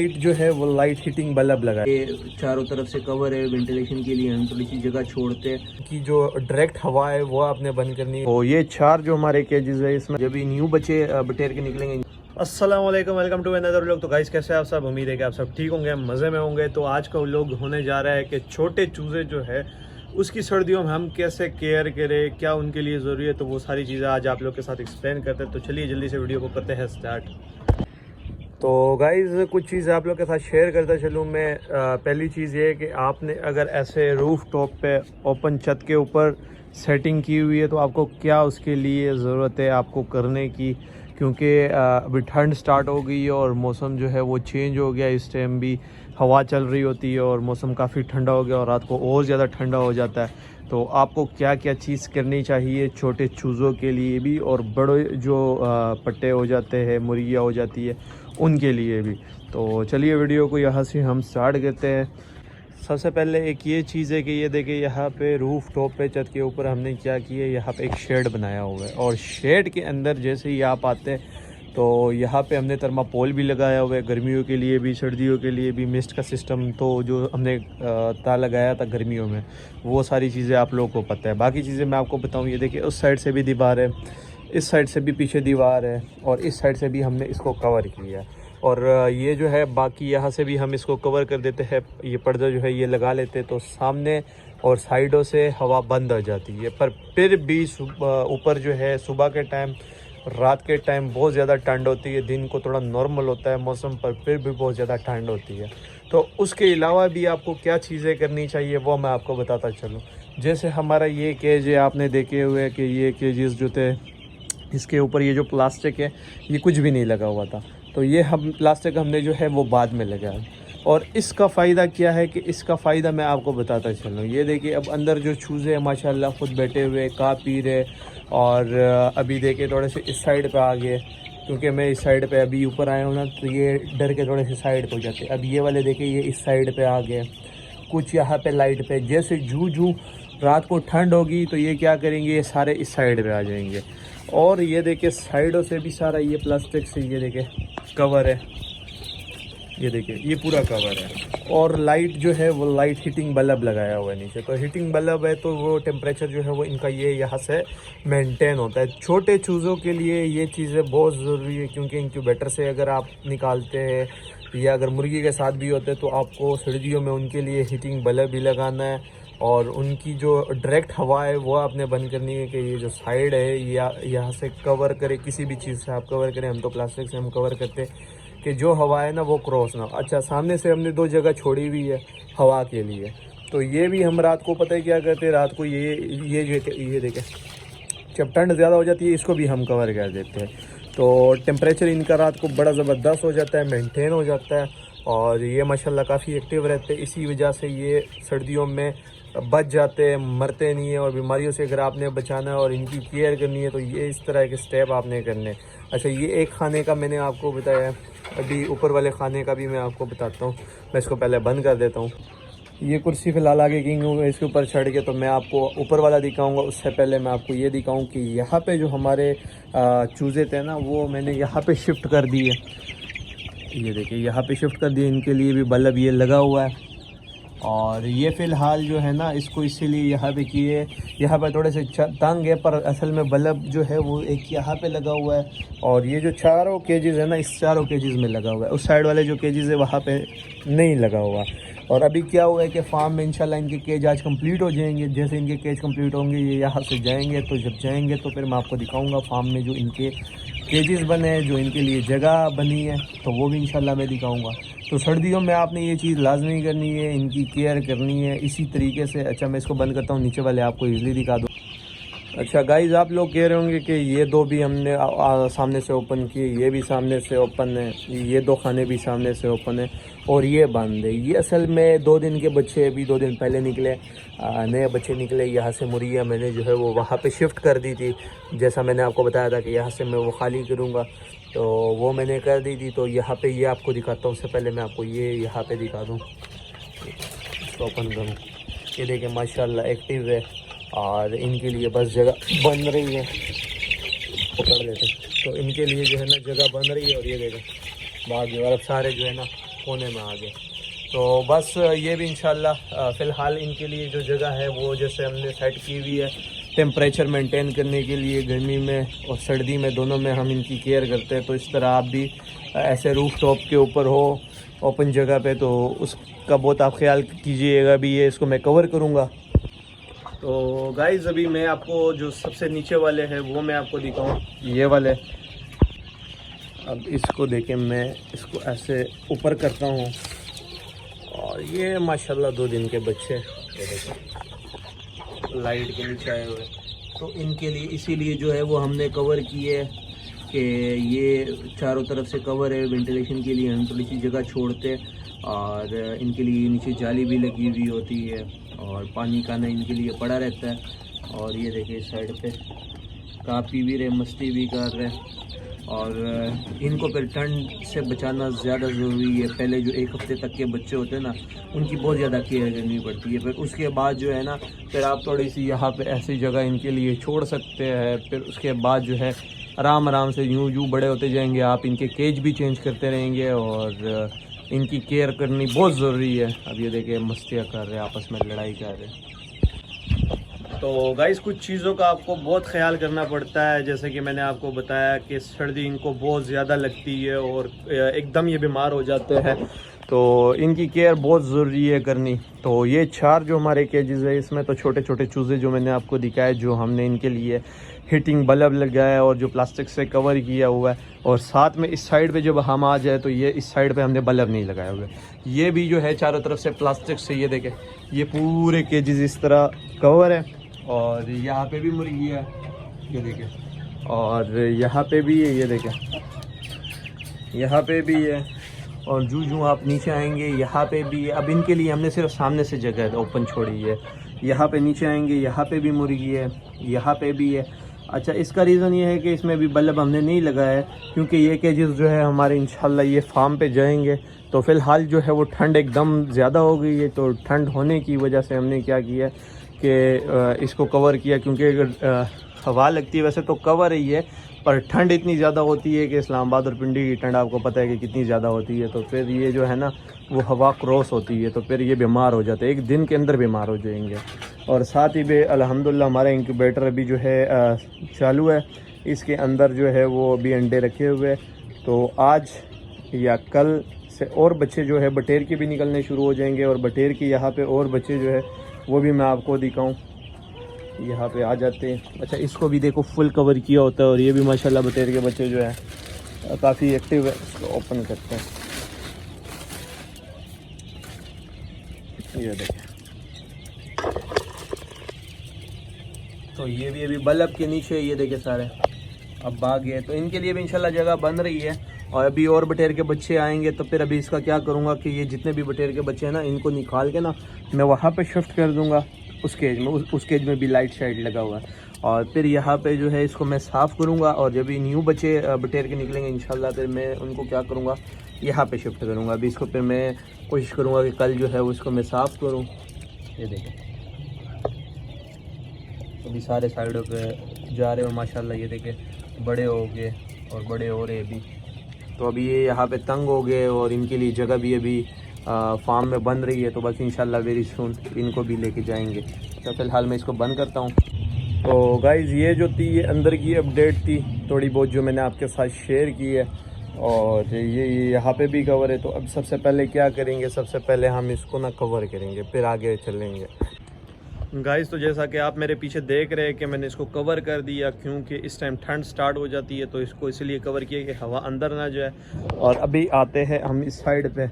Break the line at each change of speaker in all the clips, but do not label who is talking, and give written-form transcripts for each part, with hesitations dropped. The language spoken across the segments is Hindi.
लाइट जो है वो लाइट हीटिंग बल्ब लगा है, चारों तरफ से कवर है वेंटिलेशन के लिए। हम थोड़ी सी जगह छोड़ते हैं कि जो डायरेक्ट हवा है वो आपने बंद करनी है। तो ये 4 जो हमारे केजेस है इसमें जब भी न्यू बच्चे बटेर के निकलेंगे। अस्सलाम वालेकुम, वेलकम टू अनदर व्लॉग। तो गाइस कैसे हैं आप सब? उम्मीद है कि आप सब ठीक होंगे, मज़े में होंगे। तो आज का व्लॉग होने जा रहा है कि छोटे चूज़े जो है उसकी सर्दियों में हम कैसे केयर करें, क्या उनके लिए ज़रूरी है। तो वो सारी चीज़ें आज आप लोग के साथ एक्सप्लेन करते हैं। तो चलिए जल्दी से वीडियो को करते हैं स्टार्ट। तो गाइज़ कुछ चीज़ आप लोग के साथ शेयर करता चलूँ मैं। पहली चीज़ ये है कि आपने अगर ऐसे रूफ टॉप पे ओपन छत के ऊपर सेटिंग की हुई है तो आपको क्या उसके लिए ज़रूरत है आपको करने की, क्योंकि अभी ठंड स्टार्ट हो गई है और मौसम जो है वो चेंज हो गया। इस टाइम भी हवा चल रही होती है और मौसम काफ़ी ठंडा हो गया और रात को और ज़्यादा ठंडा हो जाता है। तो आपको क्या क्या चीज़ करनी चाहिए छोटे चूज़ों के लिए भी और बड़े जो पट्टे हो जाते हैं, मुर्गियाँ हो जाती है, उनके लिए भी। तो चलिए वीडियो को यहाँ से हम स्टार्ट करते हैं। सबसे पहले एक ये चीज़ है कि ये देखिए यहाँ पे रूफ टॉप पे छत के ऊपर हमने क्या किया है, यहाँ पे एक शेड बनाया हुआ है और शेड के अंदर जैसे ही आप आते हैं तो यहाँ पे हमने थर्मापोल भी लगाया हुआ है, गर्मियों के लिए भी सर्दियों के लिए भी। मिस्ट का सिस्टम तो जो हमने तार लगाया था गर्मियों में, वो सारी चीज़ें आप लोगों को पता है। बाकी चीज़ें मैं आपको बताऊँ, ये देखिए उस साइड से भी दीवार है, इस साइड से भी पीछे दीवार है और इस साइड से भी हमने इसको कवर किया है। और ये जो है बाकी यहाँ से भी हम इसको कवर कर देते हैं, ये पर्दा जो है ये लगा लेते हैं तो सामने और साइडों से हवा बंद हो जाती है। पर फिर भी ऊपर जो है सुबह के टाइम, रात के टाइम बहुत ज़्यादा ठंड होती है। दिन को थोड़ा नॉर्मल होता है मौसम, पर फिर भी बहुत ज़्यादा ठंड होती है। तो उसके अलावा भी आपको क्या चीज़ें करनी चाहिए वो मैं आपको बताता चलूँ। जैसे हमारा ये केज है, आपने देखे हुए कि ये केजेस जो थे इसके ऊपर ये जो प्लास्टिक है ये कुछ भी नहीं लगा हुआ था, तो ये हम प्लास्टिक हमने जो है वो बाद में लगाया। और इसका फ़ायदा क्या है कि इसका फ़ायदा मैं आपको बताता चलूँ। ये देखिए अब अंदर जो चूज़े हैं माशाल्लाह ख़ुद बैठे हुए का पी रहे। और अभी देखिए थोड़े से इस साइड पे आ गए, क्योंकि मैं इस साइड पे अभी ऊपर आया हूँ ना, तो ये डर के थोड़े से साइड पे हो जाते। अब ये वाले देखिए ये इस साइड पे आ गए, कुछ यहाँ पे लाइट पे। जैसे जू रात को ठंड होगी तो ये क्या करेंगे, ये सारे इस साइड पे आ जाएंगे। और ये देखिए साइडों से भी सारा ये प्लास्टिक से ये देखिए कवर है, ये देखिए ये पूरा कवर है। और लाइट जो है वो लाइट हीटिंग बल्ब लगाया हुआ है नीचे। तो हीटिंग बल्ब है तो वो टेम्परेचर जो है वो इनका ये यहाँ से मेंटेन होता है। छोटे चूज़ों के लिए ये चीज़ें बहुत ज़रूरी है, क्योंकि इंक्यूबेटर से अगर आप निकालते हैं या अगर मुर्गी के साथ भी होते हैं तो आपको सर्दियों में उनके लिए हीटिंग बल्ब भी लगाना है। और उनकी जो डायरेक्ट हवा है वो आपने बंद करनी है कि ये जो साइड है या यहाँ से कवर करे, किसी भी चीज़ से आप कवर करें। हम तो प्लास्टिक से हम कवर करते हैं कि जो हवा है ना वो क्रॉस ना। अच्छा, सामने से हमने 2 जगह छोड़ी हुई है हवा के लिए, तो ये भी हम रात को पता है क्या करते हैं, रात को ये देखें जब ठंड ज़्यादा हो जाती है इसको भी हम कवर कर देते हैं। तो टेम्परेचर इनका रात को बड़ा ज़बरदस्त हो जाता है, मेंटेन हो जाता है और ये माशाल्लाह काफ़ी एक्टिव रहते हैं। इसी वजह से ये सर्दियों में बच जाते हैं, मरते नहीं है। और बीमारियों से अगर आपने बचाना है और इनकी केयर करनी है तो ये इस तरह के स्टेप आपने करने। अच्छा, ये एक खाने का मैंने आपको बताया, अभी ऊपर वाले खाने का भी मैं आपको बताता हूँ। मैं इसको पहले बंद कर देता हूँ। ये कुर्सी फ़िलहाल आगे की हूँ, इसके ऊपर चढ़ के तो मैं आपको ऊपर वाला दिखाऊंगा। उससे पहले मैं आपको ये दिखाऊं कि यहाँ पे जो हमारे चूज़े थे ना वो मैंने यहाँ पे शिफ्ट कर दिए। ये देखिए यहाँ पे शिफ्ट कर दिए, इनके लिए भी बल्ब ये लगा हुआ है। और ये फ़िलहाल जो है ना इसको इसीलिए यहाँ पे किए, यहाँ पे थोड़े से तंग है, पर असल में बल्ब जो है वो एक यहाँ पे लगा हुआ है। और ये जो चारों केजेस है ना, इस चारों केजेस में लगा हुआ है। उस साइड वाले जो केजेस है वहाँ पे नहीं लगा हुआ। और अभी क्या हुआ है कि फार्म में इंशाल्लाह इनके केज आज कंप्लीट हो जाएंगे। जैसे इनके केज कंप्लीट होंगे ये यहाँ से जाएंगे, तो जब जाएंगे तो फिर मैं आपको दिखाऊँगा फार्म में जो इनके केजेस बने हैं, जो इनके लिए जगह बनी है, तो वो भी इंशाल्लाह मैं दिखाऊंगा। तो सर्दियों में आपने ये चीज़ लाजमी करनी है, इनकी केयर करनी है इसी तरीके से। अच्छा, मैं इसको बंद करता हूँ, नीचे वाले आपको इजीली दिखा दूँ। अच्छा गाइज़, आप लोग कह रहे होंगे कि ये 2 भी हमने सामने से ओपन किए, ये भी सामने से ओपन है, ये 2 खाने भी सामने से ओपन है और ये बंद है। ये असल में 2 दिन के बच्चे अभी 2 दिन पहले निकले, नए बच्चे निकले। यहाँ से मुर्गियाँ मैंने जो है वो वहाँ पे शिफ्ट कर दी थी, जैसा मैंने आपको बताया था कि यहाँ से मैं वो खाली करूँगा, तो वो मैंने कर दी थी। तो यहाँ पे ये आपको दिखाता हूँ। उससे पहले मैं आपको ये यहाँ पे दिखा दूँ, इसको ओपन करूँ। ये देखें माशाल्लाह एक्टिव है और इनके लिए बस जगह बन रही है, पकड़ लेते हैं। तो इनके लिए जो है ना जगह बन रही है। और ये देखें बाकी और सारे जो है ना कोने में आ गए। तो बस ये भी इंशाल्लाह फ़िलहाल इनके लिए जो जगह है वो जैसे हमने सेट की हुई है टेम्परेचर मेंटेन करने के लिए, गर्मी में और सर्दी में दोनों में हम इनकी केयर करते हैं। तो इस तरह आप भी ऐसे रूफ टॉप के ऊपर हो ओपन जगह पे तो उसका बहुत आप ख्याल कीजिएगा। भी ये इसको मैं कवर करूँगा। तो गाइज़ अभी मैं आपको जो सबसे नीचे वाले हैं वो मैं आपको दिखाऊँ, ये वाले। अब इसको देखें, मैं इसको ऐसे ऊपर करता हूँ और ये माशाल्लाह 2 दिन के बच्चे लाइट के नीचे आए हुए। तो इनके लिए इसीलिए जो है वो हमने कवर किए है कि ये चारों तरफ से कवर है। वेंटिलेशन के लिए हम थोड़ी सी जगह छोड़ते और इनके लिए नीचे जाली भी लगी हुई होती है और पानी का ना इनके लिए पड़ा रहता है। और ये देखिए इस साइड पे खा पी भी रहे, मस्ती भी कर रहे। और इनको फिर ठंड से बचाना ज़्यादा ज़रूरी है। पहले जो 1 हफ़्ते तक के बच्चे होते हैं ना, उनकी बहुत ज़्यादा केयर करनी पड़ती है। फिर उसके बाद जो है ना, फिर आप थोड़ी सी यहाँ पे ऐसी जगह इनके लिए छोड़ सकते हैं। फिर उसके बाद जो है आराम से यूँ बड़े होते जाएंगे, आप इनके केज भी चेंज करते रहेंगे और इनकी केयर करनी बहुत ज़रूरी है। अब ये देखिए मस्तियाँ कर रहे हैं, आपस में लड़ाई कर रहे हैं। तो गाइस कुछ चीज़ों का आपको बहुत ख्याल करना पड़ता है। जैसे कि मैंने आपको बताया कि सर्दी इनको बहुत ज़्यादा लगती है और एकदम ये बीमार हो जाते हैं। तो इनकी केयर बहुत ज़रूरी है करनी। तो ये 4 जो हमारे केजेस है, इसमें तो छोटे छोटे चूज़े जो मैंने आपको दिखाए, जो हमने इनके लिए हीटिंग बल्ब लगाया और जो प्लास्टिक से कवर किया हुआ है। और साथ में इस साइड पे जब हम आ जाए तो ये इस साइड पे हमने बल्ब नहीं लगाया हुआ है। ये भी जो है चारों तरफ से प्लास्टिक से, ये देखें, ये पूरे केजेस इस तरह कवर है। और यहाँ पे भी मुर्गी है, ये देखें, और यहाँ पे भी है, ये देखें, यहाँ पे भी है। और जूं आप नीचे आएंगे यहाँ पे भी है। अब इनके लिए हमने सिर्फ सामने से जगह ओपन छोड़ी है। यहाँ पे नीचे आएंगे, यहाँ पे भी मुर्गी है, यहाँ पे भी है। अच्छा, इसका रीज़न ये है कि इसमें भी बल्ब हमने नहीं लगाया है, क्योंकि ये केजेस जो है हमारे इंशाल्लाह ये फार्म पे जाएंगे। तो फ़िलहाल जो है वो ठंड एकदम ज़्यादा हो गई है। तो ठंड होने की वजह से हमने क्या किया कि इसको कवर किया, क्योंकि अगर हवा लगती है, वैसे तो कवर ही है, पर ठंड इतनी ज़्यादा होती है कि इस्लामाबाद और पिंडी की ठंड आपको पता है कि कितनी ज़्यादा होती है। तो फिर ये जो है ना, वो हवा क्रॉस होती है, तो फिर ये बीमार हो जाते हैं, 1 दिन के अंदर बीमार हो जाएंगे। और साथ ही भी अल्हम्दुलिल्लाह हमारा इंक्यूबेटर अभी जो है चालू है। इसके अंदर जो है वो अभी अंडे रखे हुए। तो आज या कल से और बच्चे जो है बटेर के भी निकलने शुरू हो जाएंगे। और बटेर की यहाँ पे और बच्चे जो है वो भी मैं आपको दिखाऊं, यहाँ पे आ जाते हैं। अच्छा, इसको भी देखो फुल कवर किया होता है। और ये भी माशाल्लाह बटेर के बच्चे जो है काफ़ी एक्टिव है। इसको ओपन करते हैं, ये देखें। तो ये भी अभी बल्ब के नीचे, ये देखे सारे अब भाग गए। तो इनके लिए भी इंशाल्लाह जगह बन रही है। और अभी और बटेर के बच्चे आएंगे तो फिर अभी इसका क्या करूँगा कि ये जितने भी बटेर के बच्चे हैं ना, इनको निकाल के ना मैं वहाँ पे शिफ्ट कर दूँगा उस केज में। उस केज में भी लाइट शाइट लगा हुआ है। और फिर यहाँ पे जो है इसको मैं साफ़ करूँगा। और जब भी न्यू बच्चे बटेर के निकलेंगे इंशाल्लाह, फिर मैं उनको क्या करूँगा, यहाँ पे शिफ्ट करूँगा। अभी इसको फिर मैं कोशिश करूँगा कि कल जो है उसको मैं साफ़ करूँ। ये देखें, अभी सारे साइडों पे जा रहे हो माशाल्लाह। ये देखें बड़े हो गए और बड़े हो रहे अभी। तो अभी ये यहाँ पे तंग हो गए और इनके लिए जगह भी अभी फार्म में बन रही है। तो बस इंशाल्लाह वेरी सून इनको भी लेके जाएंगे। तो फ़िलहाल मैं इसको बंद करता हूँ। तो गाइज़ ये जो थी ये अंदर की अपडेट थी थोड़ी बहुत जो मैंने आपके साथ शेयर की है। और ये यहाँ पे भी कवर है। तो अब सबसे पहले क्या करेंगे, सबसे पहले हम इसको ना कवर करेंगे, फिर आगे चलेंगे। गाइस तो जैसा कि आप मेरे पीछे देख रहे हैं कि मैंने इसको कवर कर दिया, क्योंकि इस टाइम ठंड स्टार्ट हो जाती है। तो इसको इसलिए कवर किया कि हवा अंदर ना जाए। और अभी आते हैं हम इस साइड पे।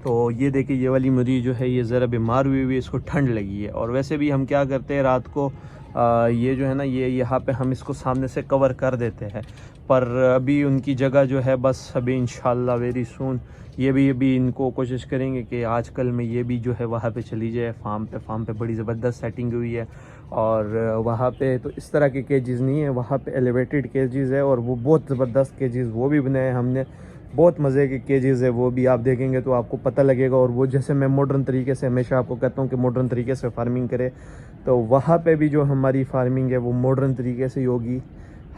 तो ये देखिए ये वाली मुर्गी जो है ये ज़रा बीमार हुई हुई, इसको ठंड लगी है। और वैसे भी हम क्या करते हैं रात को ये जो है ना, ये यहाँ पे हम इसको सामने से कवर कर देते हैं। पर अभी उनकी जगह जो है बस अभी इंशाल्लाह वेरी सून ये भी अभी इनको कोशिश करेंगे कि आजकल में ये भी जो है वहाँ पे चली जाए फार्म पे बड़ी ज़बरदस्त सेटिंग हुई है। और वहाँ पे तो इस तरह के केजेस नहीं है, वहाँ पे एलिवेटेड केजेस है और वो बहुत ज़बरदस्त केजेस वो भी बनाए हमने। बहुत मज़े के केजेस है, वो भी आप देखेंगे तो आपको पता लगेगा। और वो जैसे मैं मॉडर्न तरीके से हमेशा आपको कहता हूँ कि मॉडर्न तरीके से फार्मिंग करें, तो वहाँ पे भी जो हमारी फार्मिंग है वो मॉडर्न तरीके से होगी।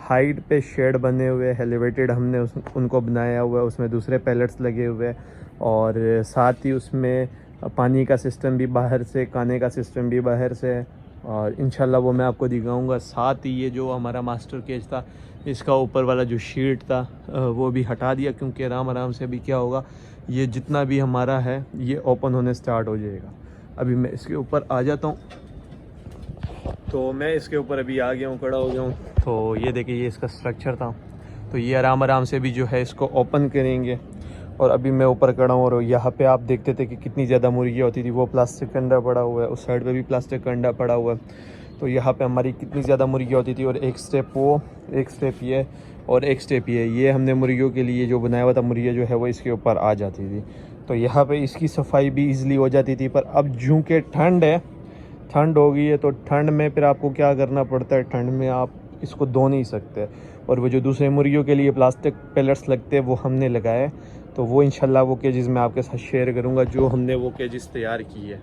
हाइट पे शेड बने हुए एलिवेटेड हमने उनको बनाया हुआ है, उसमें दूसरे पैलेट्स लगे हुए हैं। और साथ ही उसमें पानी का सिस्टम भी बाहर से, खाने का सिस्टम भी बाहर से है, और इंशाल्लाह वो मैं आपको दिखाऊंगा। साथ ही ये जो हमारा मास्टर केज था, इसका ऊपर वाला जो शीट था वो भी हटा दिया, क्योंकि आराम आराम से अभी क्या होगा, ये जितना भी हमारा है ये ओपन होने स्टार्ट हो जाएगा। अभी मैं इसके ऊपर आ जाता हूँ। तो मैं इसके ऊपर अभी आ गया हूँ, खड़ा हो गया हूँ। तो ये देखिए, ये इसका स्ट्रक्चर था। तो ये आराम आराम से भी जो है इसको ओपन करेंगे। और अभी मैं ऊपर खड़ा हूँ, और यहाँ पे आप देखते थे कि कितनी ज़्यादा मुर्गियाँ होती थी। वो प्लास्टिक का अंडा पड़ा हुआ है, उस साइड पे भी प्लास्टिक का अंडा पड़ा हुआ है। तो यहाँ पे हमारी कितनी ज़्यादा मुर्गियाँ होती थी, और एक स्टेप वो, एक स्टेप ये, और एक स्टेप ये हमने मुर्गियों के लिए जो बनाया हुआ था, मुर्गियाँ जो है वो इसके ऊपर आ जाती थी। तो यहाँ पे इसकी सफाई भी ईज़िली हो जाती थी। पर अब जूँ के ठंड है, ठंड हो गई है, तो ठंड में फिर आपको क्या करना पड़ता है, ठंड में आप इसको धो नहीं सकते। और वो जो दूसरे मुर्गियों के लिए प्लास्टिक पैलेट्स लगते हैं वो हमने लगाए। तो वो इंशाल्लाह वो केजेस मैं आपके साथ शेयर करूंगा, जो हमने वो केजेस तैयार किए है।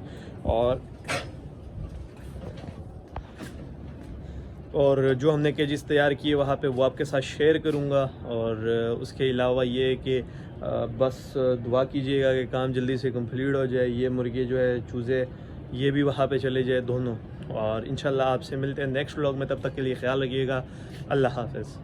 और जो हमने केजेस तैयार किए वहाँ पे वो आपके साथ शेयर करूँगा। और उसके अलावा ये कि बस दुआ कीजिएगा कि काम जल्दी से कंप्लीट हो जाए, ये मुर्गे जो है, चूज़े, ये भी वहाँ पे चले जाए दोनों। और इंशाल्लाह आपसे मिलते हैं नेक्स्ट व्लॉग में। तब तक के लिए ख्याल रखिएगा। अल्लाह हाफ़िज़।